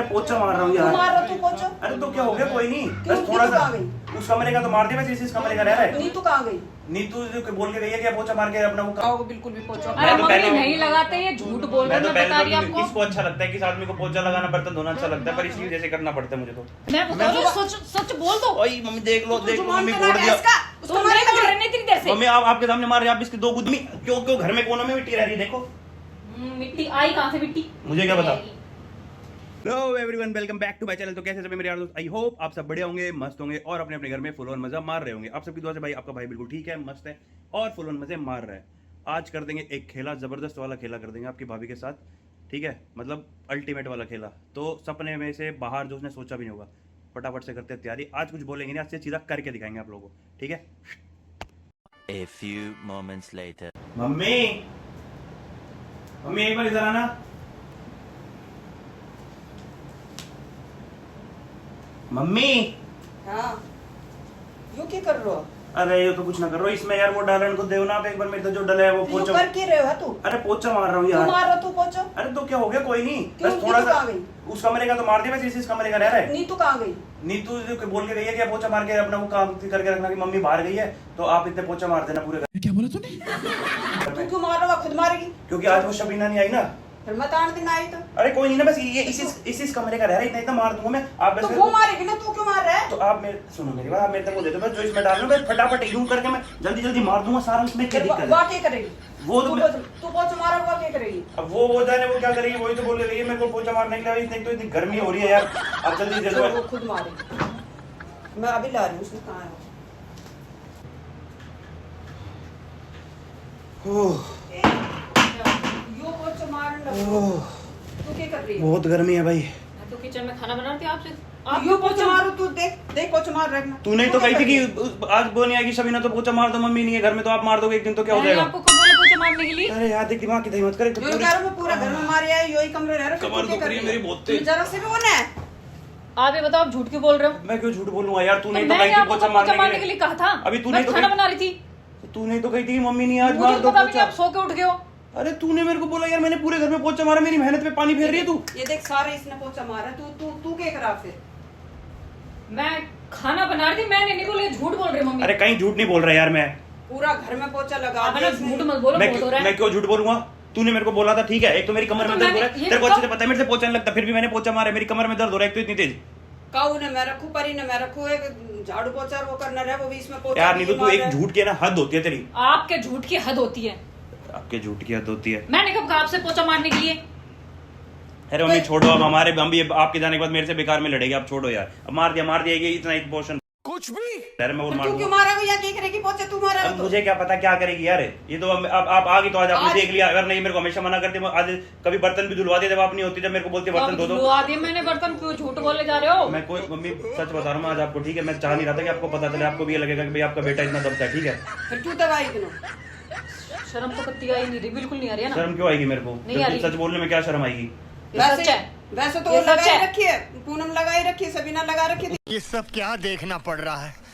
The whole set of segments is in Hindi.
पोछा मार रहा हूँ यार। मार रहा तू पोछा? अरे तो क्या हो गया, कोई नहीं, क्यों? बस थोड़ा सा। कहाँ गई? उस कमरे का तो मार दिया, बस इस कमरे का रह रहा है। नीतू कहाँ गई? नीतू जो बोल के गई है कि पोछा मार के अपना वो आओ बिल्कुल भी पोछा। मैं अरे तो मम्मी पहले- नहीं लगाते, ये झूठ बोल रहे मैं तो हैं, मैं बता रही पहले आपको। किसको अच्छा लगता है, किस आदमी को पोछा लगाना, बर्तन धोना अच्छा लगता है, पर इसी वजह से करना पड़ता है मुझे तो। मैं बता रही हूँ, सच सच बोल दो। ओए मम्मी देख लो, देख लो, मम्मी जुबान बोल पे दिया। लगा इसका, उसको तुम मार नहीं बोल के रहे नहीं इतनी देर से। मम्मी आप आपके सामने मार रहे हैं, आप इसके दो गुदमी क्यों क्यों घर में कोनों में मिट्टी रह रही है, देखो। मिट्टी आई कहाँ से मिट्टी? मुझे क्या पता। Hello everyone, welcome back to my channel. तो कैसे सभी मेरे यार दोस्त, आई होप आप सब बढ़िया होंगे, मस्त होंगे और अपने अपने घर में फुल ऑन मजा मार रहे होंगे। आप सबकी दुआ से भाई आपका भाई बिल्कुल ठीक है, मस्त है और फुल ऑन मजे मार रहा है। आज कर देंगे एक खेला, जबरदस्त वाला खेला कर देंगे आपकी भाभी के साथ, ठीक है, मतलब अल्टीमेट वाला खेला। तो सपने में से बाहर जो उसने सोचा भी नहीं होगा, फटाफट से करते हैं तैयारी। आज कुछ बोलेंगे नहीं, आज से सीधा करके दिखाएंगे आप लोगों को, ठीक है। A few moments later. Mummy mummy एक बार इधर आना। मम्मी हाँ यू क्या कर रहे हो? अरे ये तो कुछ ना कर रहा हूँ, इसमें यार वो डालन को देव ना आप एक बार, मेरे तो जो डला है वो यू पोछा। कर के रहे हो तू? अरे पोछा मार रहा हूँ क्यों यार। मार रहा तू पोछा? अरे तो क्या हो गया, कोई नहीं, क्यों? बस थोड़ा नीतू सा। कहाँ गई? उस कमरे का तो मार दिया, बस इस कमरे का रह रहा है। नीतू कहाँ गई? नीतू जो बोल के गई है कि पोछा मार के अपना वो काम करके रखना, कि मम्मी बाहर गई है तो आप इतने पोछा मार देना पूरे घर क्या बोला तूने? तू में। क्यों मार रहा? खुद मारेगी? क्योंकि आज वो शबीना नहीं आई ना। फिर मत आने दिन आई तो अरे कोई नहीं ना, बस ये इस कमरे का रह रहा है, इतना इतना मार दूंगा मैं। आप बस तो मेरे वो को- मारेगी ना, तू क्यों मार रहा है? तो आप मेरे सुनो, मेरी बात, आप मेरे तक वो दे दो, बस जो इसमें डाल लो, बस फटाफट यूं करके मैं जल्दी जल्दी मार दूंगा सारा। उसमें क्या दिक्कत वो है? क्या करेगी? वो तो मैं- तू पोछा मारा, वो क्या करेगी? अब वो जाने वो क्या करेगी, वही तो बोल रही है मेरे को पोछा मारने के लिए। इतनी तो इतनी गर्मी हो रही है यार, आप जल्दी दे चलो दो। वो खुद मारेगी। मैं अभी ला रही हूँ, उसने कहाँ है? यो पोछा मारने लगा। तू क्या कर रही है? बहुत गर्मी है भाई। मैं तो किचन में खाना बना रही थी आपसे। आप यो पोछा मारो, तू देख देख पोछा मार रहा है। तूने तो कही थी कि आज वो नहीं आएगी शबीना तो पोछा मार दो, मम्मी नहीं है घर में तो आप मार दोगे एक दिन, तो क्या हो मैंने जाएगा? आपको कब बोला पोछा मारने के लिए? अरे यार देख, दिमाग की दही मत करे। यो कह रहा मैं पूरा घर में मारे आए, यो ही कमरे रह रहा है। कमर दुख रही है मेरी बहुत तेज। जरा से भी होना है। आप ये बताओ, आप झूठ क्यों बोल रहे हो? मैं क्यों झूठ बोलूंगा यार, तू तो नहीं तो मैंने कही थी आपको पोछा पोछा मारने के लिए। कहा था। अभी तू मैं नहीं तो खाना कही- बना रही थी। तू नहीं तो कही थी कि मम्मी नहीं आज मुझे मार दो पता भी नहीं, आप पोछा। सो के उठ गए हो। अरे तूने मेरे को बोला यार, मैंने पूरे घर में पोछा मारा, मेरी मेहनत पे पानी फेर रही है तू। ये देख सारे इसने पोछा मारा। तू तू तू क्या करा फिर? मैं खाना बना रही थी, मैंने नहीं बोला, ये झूठ बोल रही है मम्मी। अरे कहीं झूठ नहीं बोल रहा यार मैं। पूरा घर में पोछा लगा आप दिया ना इसने। झूठ मत बोलो, बहुत हो रहा मैं है। क्यों झूठ बोलूंगा? तूने मेरे को बोला था, ठीक है, एक तो मेरी कमर तो में दर्द हो रहा मैंने है, ये तेरे को अच्छे से कब- पता है मेरे से पोछा नहीं लगता, फिर भी मैंने पोछा मारा, मेरी कमर में दर्द हो रहा है, एक तो इतनी तेज। काऊ ने मैं रखू, परी ने मैं रखू, एक झाड़ू पोछा वो करना रहे, वो भी इसमें पोछा यार नहीं तो भी तू मार एक रहा है। झूठ की है ना, हद होती है तेरी। आपके झूठ की हद होती है। आपके झूठ की हद होती है। मैंने कब कहा आपसे पोछा मारने के लिए? अरे मम्मी छोड़ो, अब हम भी आपके जाने के बाद मेरे से बेकार में लड़ेगी, आप छोड़ो यार। अब मार दिया ये इतना इमोशन कुछ भी यार, मैं और फिर मार तू क्यों दूंगा। मारा? भैया क्या करेगी पोछा? तू मारा अब तो मुझे क्या पता क्या करेगी यार, ये तो अब आप आ गई तो आज आपने आज- देख लिया। अगर नहीं मेरे को हमेशा मना करती, आज कभी बर्तन भी धुलवा दे जब आप नहीं होती, जब मेरे को बोलती है बर्तन धो दो। धुलवा दिए मैंने बर्तन, क्यों झूठ बोले जा रहे हो? मैं कोई मम्मी सच बता रहा हूँ मैं आज आपको, ठीक है, मैं चाह नहीं रहा था कि आपको पता चले, आपको भी ये लगेगा कि भाई आपका बेटा इतना दबता है, ठीक है। फिर क्यों दवाई दिनो? शर्म तो कत्ती आई नहीं रही, बिल्कुल नहीं आ रही है ना। शर्म क्यों आएगी मेरे को? नहीं आ रही। सच बोलने में क्या शर्म आएगी? ये सच है। वैसे तो ये वो सच लगाई है। रखी है, पूनम लगाई रखी है, सबीना लगा रखी थी। ये सब क्या देखना पड़ रहा है?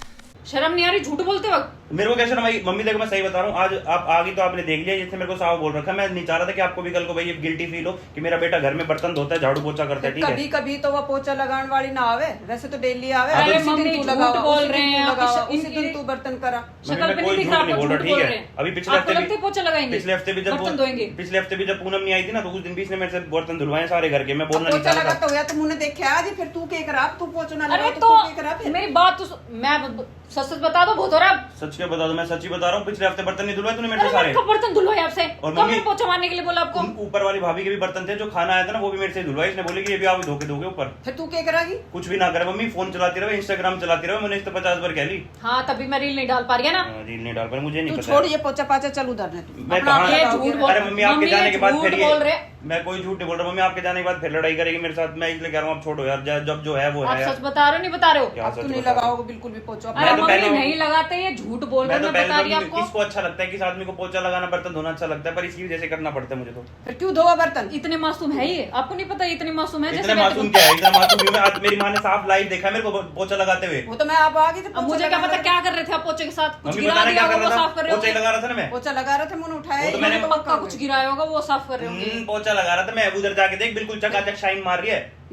शर्म नहीं आ रही झूठ बोलते वक्त? मेरे को क्या शर्म आई? मम्मी देखो मैं सही बता रहा हूँ, आज आप आ गई तो आपने देख लिया, जिससे मेरे को साफ बोल रखा है। मैं नहीं चाह रहा था कि आपको भी कल को भाई ये गिल्टी फील हो कि मेरा बेटा घर में बर्तन धोता है, झाड़ू पोछा करता है, ठीक है। कभी कभी तो वो पोछा लगाने वाली ना आवे, वैसे तो डेली आवे। अरे उसी दिन मम्मी तू झूठ लगावा, बोल उसी रहे दिन हैं तू आप, लगावा, इस- उसी दिन तू बर्तन करा। शक्ल मैं पे कोई नहीं दिख झूठ रहा नहीं आपको, बोल रहा, झूठ ठीक बोल है। रहे हैं। अभी पिछले आपको हफ्ते लगता है पोछा लगाएंगे? पिछले हफ्ते भी जब बर्तन धोएंगे? पिछले हफ्ते भी जब पूनम नहीं आई थी ना, तो उस दिन भी इसने मेरे से बर्तन धुलवाए सारे घर के। मैं बोलना नहीं पोछा चाह लगा रहा था। तो हुआ, तुम उन्हें देखा आज, फिर तू क्या करा? तू पोछा ना लगा अरे तो तो तू क्या करा फिर? मेरी बात तो मैं सच सच बता दो, बहुत हो रहा है। सच क्या बता दो? मैं सच ही बता रहा हूँ, पिछले हफ्ते बर्तन नहीं धुलवाए तूने मेरे अरे से सारे। मैंने कब बर्तन धुलवाए आपसे? और कब मम्मी- मैंने पोछा मारने के लिए बोला आपको? ऊपर वाली भाभी के भी बर्तन थे, जो खाना आया था ना वो भी मेरे से धुलवाए। इसने बोले कि ये भी आप धोके दोगे ऊपर। फिर तू क्या करागी? कुछ भी ना करे मम्मी, फोन चलाती रहे, इंस्टाग्राम चलाती रहे, मैंने इस तो 50 बार कह ली। हाँ तभी मैं रील नहीं डाल पा रही है ना। रील नहीं डाल पाई, मुझे नहीं तू पता। छोड़ ये पोछा पाछा, चल उधर ने तू मैं अपना कहाँ- आप ये लगाओगे। झूठ बोल- अरे मम्मी आपके मम्मी जाने के बाद झूठ फिर बोल रहे। ये मैं कोई झूठ नहीं बोल रहा। मम्मी आपके जाने के बाद फिर लड़ाई करेगी मेरे साथ, मैं इसलिए कह रहा हूँ आप छोड़ो यार, जब जो है वो आप है यार। सच बता रहे हो नहीं बता रहे हो? क्या अब सच तू नहीं बता रहा हूँ? लगाओगे बिल्कुल भी पोछा। अरे मैं तो मम्मी पहले- नहीं लगाते, ये झूठ बोल रहे मैं हो, तो मैं बता रही पहले आपको। किसको अच्छा लगता है, किस आदमी को पोछा लगाना बर्तन धोना अच्छा लगता है, पर इसकी वजह से करना पड़ता है मुझे तो। फिर क्यों धोआ बर्तन? इतने मासूम है ये, आपको नहीं पता ये इतने मासूम है? इतने जैसे मासूम क्या है? इतना मासूम क्यों? मैं आज मेरी माँ ने साफ लाइव देखा है मेरे को पोछा लगाते हुए। वो तो मैं आप आ गई तो अब मुझे क्या पता क्या कर रहे थे आप पोछे के साथ? कुछ मम्मी गिरा बताना दिया क्या होगा कर वो रहा साफ कर था? रहे पोछा ही होंगे। लगा रहा था ना मैं। पोछा लगा रहे थे, मुन उठाया वो तो मैंने पक्का कुछ गिराया होगा, वो साफ कर रहे होंगे। पोछा लगा रहा था मैं, उधर जाके देख बिल्कुल चकाचक शाइन मार रही है।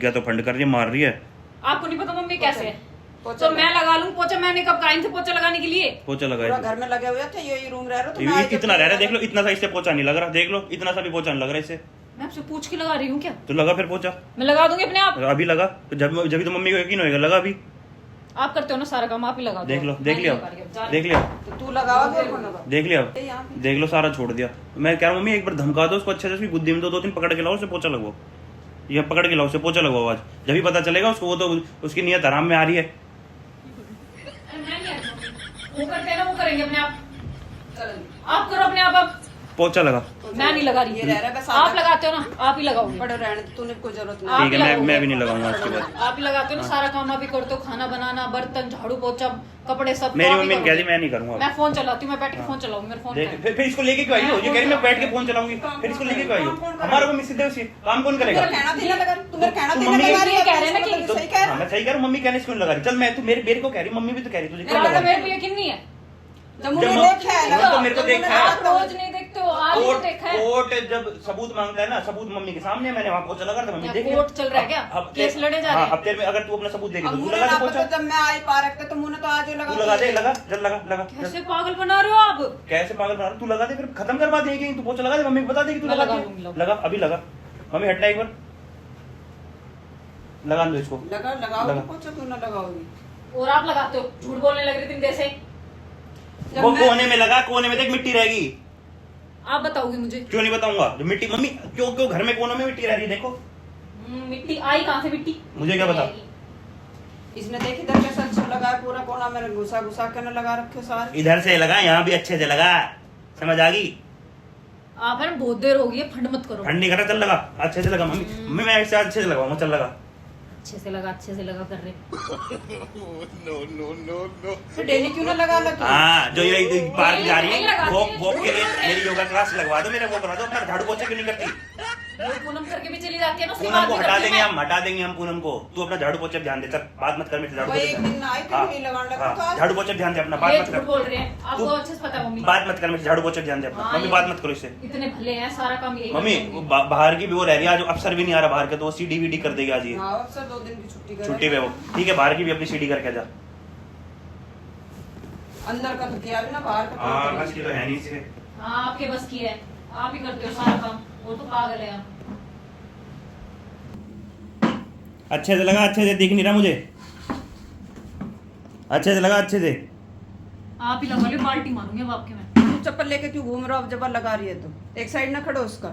दिख गया तो फंड कर रही है, मार रही है। आपको नहीं पता मम्मी कैसे है? पोछा तो मैं लगा लूं पोछा, मैंने कब कहा इनसे पोछा लगाने के लिए? पोछा पूरा लगाए घर में लगे हुए थे, यही रूम रह रहे हो तो मैं आई जब इतना रह रहा है, देख लो इतना सा इससे पोछा नहीं लग रहा, देख लो इतना सा भी पोछा नहीं लग रहा इससे। मैं आपसे पूछ के लगा रही हूँ क्या? तो लगा फिर पोछा, मैं लगा दूंगी अपने आप। अभी लगा तो जब जब तो मम्मी को यकीन होएगा, लगा अभी। आप करते हो ना सारा काम, आप ही लगा दो। देख लो, देख मैं लिया, नहीं लगा रही अब, जा रही देख लिया, तो तू लगाओगे और कौन लगा? देख लिया, यहाँ पे। देख लो सारा छोड़ दिया। मैं कह रहा हूँ मम्मी एक बार धमका दो उसको अच्छे से, उसकी बुद्धि में दो तीन पकड़ के लाओ, उसे पोछा लगवाओ, ये पकड़ के लाओ उसे पोछा लगवाओ आज, जब भी पता चलेगा उसको, वो तो उसकी नीयत हराम में आ रही है। अरे मैं नहीं आ रही मम्मी। वो करते हैं ना, वो करेंगे अपने आप। चल, आप करो अपने आप अब। पोछा लगा। मैं नहीं लगा रही। ये रह रहा है बस आप लगाते हो ना, आप ही लगाओगे। पड़े रहने दे, तूने कोई जरूरत आप नहीं। ठीक है, लगाओगे। मैं भी नहीं लगाऊंगा उसके बाद। आप ही लगाते हो ना सारा काम, आप ही करते हो, खाना बनाना, बर्तन, झाड़ू पोछा, कपड़े सब। मेरी आप ही मम्मी ने कह दी करोगे। मैं नहीं करूंगा। मैं फोन चलाती हूँ, मैं बैठ के फोन चलाऊंगी, मेरा फोन देख, है। फिर इसको लेके क्यों आई हो? ये कह रही मैं बैठ के फोन चलाऊंगी, फिर इसको लेके क्यों आई हो? हमारा को मिस उसी काम कौन करेगा? तुम्हारा कहना थी ना लगा, तुम्हारा कहना तो थी ना मम्मी लगा के- रही है, कह रहे हैं ना कि- तो सही कह रहा हाँ, मैं सही कह रहा हूँ, मम्मी कहने से क्यों लगा रही? चल मैं तो मेरे को कह रही, मम्मी भी तो कह रही, तुझे क्यों लगा मेरे रही? को यकीन नहीं है। जब मुझे जब देखा है मुझे ना, तो मेरे को जब देखा मुझे है। आप रोज नहीं देखते हो, आज ही तो देखा है। कोर्ट जब सबूत मांगता है ना, सबूत मम्मी के सामने मैंने वहाँ पोछा लगा था, मम्मी क्या देख कोर्ट चल रहा है क्या? केस लड़े जा रहे हैं? अब तेरे में अगर तू अपना सबूत देगी अब तो तू मुझे लगा ना दे पता, पोछा, जब मैं आई पार्क पे तो मुझे तो आज ही लगा तू लगा दे, लगा चल लगा लगा। कैसे पागल बना रहे हो आप? कैसे पागल बना रहा? तू लगा दे, फिर खत्म करवा देगी, तू पोछा लगा दे, मम्मी को बता देगी तू मैं लगा लगा दे। दूंगी, लो। लगा अभी लगा, मम्मी हटना एक बार, लगा दो इसको। लगा लगाओगी लगा। पोछा, क्यों ना लगाओगी? और आप लगाते हो, झूठ बोलने लग रही थी देर से। जब वो मैं- कोने में लगा, कोने में देख मिट्टी रहेगी। आप बताओगे मुझे? क्यों नहीं बताऊंगा? जो मिट्टी मम्मी क्यों क्यों घर में कोनों में मिट्टी रह रही है, देखो मिट्टी आई कहाँ से मिट्टी? मुझे क्या पता? इसने देखी इधर कैसा अच्छा लगा है, पूरा कोना मेरे घुसा घुसा के ना लगा रखे सारे। इधर से लगा, यहाँ भी अच्छे से लगा, समझ आ गई? आप है ना बहुत देर हो गई है, फंड मत करो। ठंडी करा, चल लगा अच्छे से लगा मम्मी, मम्मी मैं ऐसे अच्छे से लगाऊंगा, चल लगा। अच्छे से लगा कर रहे। तो डेली क्यों ना लगा लगे? हाँ जो ये पार्क जा रही नहीं है लगाती वो है। वो के लिए मेरी योगा क्लास लगवा दो, मेरे वो करा दो, अपना झाड़ू पोछा क्यों नहीं करती? वो पूनम करके भी चली जाती है ना, उसके पूनम बाद को भी हटा करती देंगे हूँ हम, हटा देंगे हम पूनम को। तू अपना झाड़ू पोछा पे ध्यान दे, चल बात मत कर मेरे से, झाड़ू वो पोछा एक ध्यान दिन आई दे। थी नहीं लगाने लगा तो हाँ, आज झाड़ू पोछा पे ध्यान दे अपना, मैं। बात ये मत झूठ कर, बोल रहे हैं, आपको तू- अच्छे से पता है मम्मी। बात मत कर मेरे से, झाड़ू पोछा पे ध्यान दे अपना, हाँ, मम्मी ये- बात मत करो इससे। इतने भले हैं, सारा काम यही मम्मी करते होंगे। बाहर की भी वो रह रही है, आज अफसर भी नहीं आ रहा बाहर के, तो वो सीडी वीडी कर देगी आज ये हाँ अक्सर 2 दिन की छुट्टी छुट्टी पे वो। ठीक है बाहर की भी अपनी सीडी करके जा। अंदर का तो किया भी ना, बाहर का हाँ काम बस की तो है नहीं इससे। हाँ आपके बस की है, आप ही करते हो सारा काम, वो तो पागल है आप। अच्छे से लगा, अच्छे से दिख नहीं रहा मुझे, अच्छे से लगा, अच्छे से। आप ही लगा लो, बाल्टी मारूंगी अब आपके मैं। तू चप्पल लेके क्यों घूम रहा हो? अब जब लगा रही है तो एक साइड ना खड़ो उसका।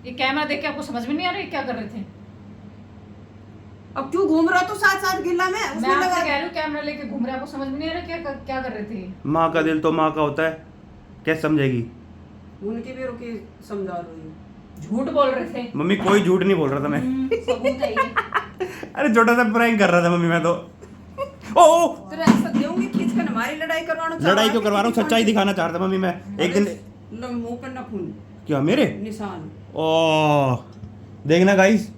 ये कैमरा देख के आपको समझ में नहीं आ रहा है क्या कर रहे थे? अब क्यों घूम रहा हो? तो साथ साथ गिल्ला में मैं उसमें आपसे लगा। कह रही हूँ कैमरा लेके घूम रहे, आपको समझ में नहीं आ रहा क्या कर रहे थे? माँ का दिल तो माँ का होता है, कैसे समझेगी? उनकी भी रुकी समझा रही हूँ। झूठ बोल रहे थे। मम्मी कोई झूठ नहीं बोल रहा था मैं। सबूत है ये। अरे छोटा सा प्रैंक कर रहा था मम्मी मैं तो। ओ तेरे ऐसा देऊंगी खींच कर, हमारी लड़ाई करवाना चाह लड़ाई क्यों करवा रहा हूँ, सच्चाई दिखाना चाह रहा था मम्मी मैं एक दिन। मुंह पर ना खून क्या मेरे? निशान। ओ देखना गाइस,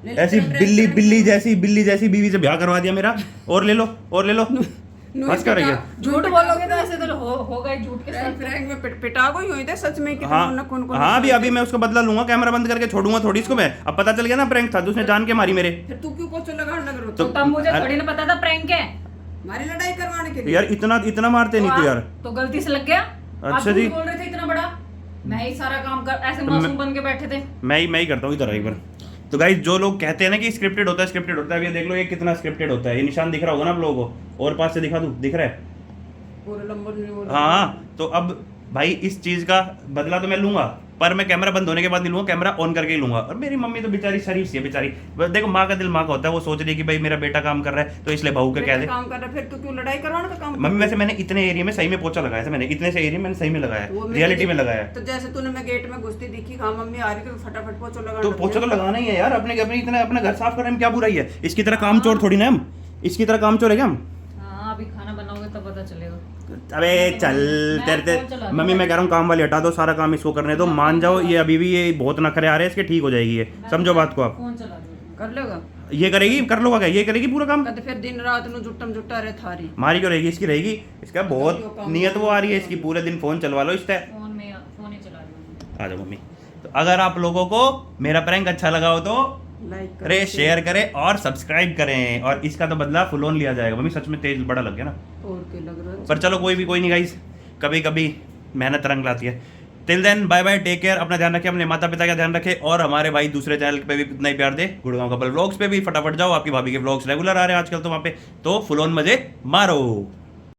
ले ऐसी ले, बिल्ली जैसी बीवी से ब्याह करवा दिया मेरा। और ले लो बस कर रही है। झूठ बोलोगे तो ऐसे तो होगा ही झूठ के साथ। फ्रैंक में पिटा गई हुई थे सच में कि हाँ तुम ना खून को हाँ अभी मैं उसका बदला लूंगा, कैमरा बंद करके छोड़ूंगा थोड़ी इसको मैं। अब पता चल गया ना प्रैंक था, तो उसने जान के मारी मेरे। फिर तू क्यों पोछा लगाने लग रहा तो- हो? तब मुझे थोड़ी ना पता था प्रैंक है। हमारी लड़ाई करवाने के लिए यार इतना मारते नहीं तो यार। तो गलती से लग गया। अच्छा आप झूठ जी। बोल रहे थे इतना बड़ा, मैं ही सारा काम कर, ऐसे मासूम बन के बैठे थे। मैं ही करता हूँ इधर एक बार। तो गाइस जो लोग कहते हैं ना कि स्क्रिप्टेड होता है, ये देख लो ये कितना स्क्रिप्टेड होता है। ये निशान दिख रहा होगा ना आप लोगों को, और पास से दिखा दूं, दिख रहा है? पूरे लंबे नहीं बोल हाँ तो अब भाई इस चीज का बदला तो मैं लूंगा, पर मैं कैमरा बंद होने के बाद नहीं लूंगा, कैमरा ऑन करके ही लूंगा। और मेरी मम्मी तो बेचारी शरीफ सी है बेचारी। देखो माँ का दिल माँ का होता है, वो सोच रही है कि भाई मेरा बेटा काम कर रहा है तो इसलिए बहू के कह दे। काम कर रहा फिर तू क्यों लड़ाई करवाने का काम? मम्मी वैसे मैंने इतने एरिया में सही में पोछा लगाया था, मैंने इतने से एरिया में मैंने सही में लगाया वो है, मैं रियलिटी में तो- लगाया है। तो जैसे तूने मैं गेट में घुसती दिखी, हाँ मम्मी आ रही तो फटाफट पोछा लगा। तो पोछा तो लगाना ही है यार, अपने इतना अपना घर साफ करने में क्या बुराई है? इसकी तरह काम चोर थोड़ी ना हम, इसकी तरह काम चोर है क्या हम? हाँ अभी खाना बनाओगे तब पता चलेगा। अबे चल मैं तेरे फोन चला मम्मी मैं कह रहा हूँ काम वाली हटा दो, सारा काम इसको करने दो, मान जाओ। ये अभी भी ये बहुत नखरे आ रहे हैं इसके, ठीक हो जाएगी ये, समझो बात को आप। फोन चला दो। कर लेगा ये करेगी, कर लोगा क्या? ये करेगी पूरा काम? कहते फिर दिन रात नु जुट्टा रहे थारी। हमारी क्यों रहेगी, इसकी रहेगी। इसका बहुत नियत वो आ रही है इसकी, पूरे दिन फोन चलवा लो इस टाइम। फोन ही चला रही हूँ। आ जाओ मम्मी। तो अगर आप लोगों को मेरा प्रैंक अच्छा लगा हो तो लाइक करें, शेयर करें और सब्सक्राइब करें। और इसका तो बदला फुल ऑन लिया जाएगा मम्मी, सच में तेज बड़ा लग गया ना। और क्या लग रहा है? पर चलो कोई नहीं गाइस, कभी कभी मेहनत रंग लाती है। Till then bye bye, take care, अपना ध्यान रखें, अपने माता पिता का ध्यान रखें और हमारे भाई दूसरे चैनल पे भी इतना ही प्यार दे, गुड़गांव कपल व्लॉग्स पे भी फटाफट जाओ, आपकी भाभी के व्लॉग्स रेगुलर आ रहे हैं आजकल तो वहाँ पे, तो फुल ऑन मजे मारो।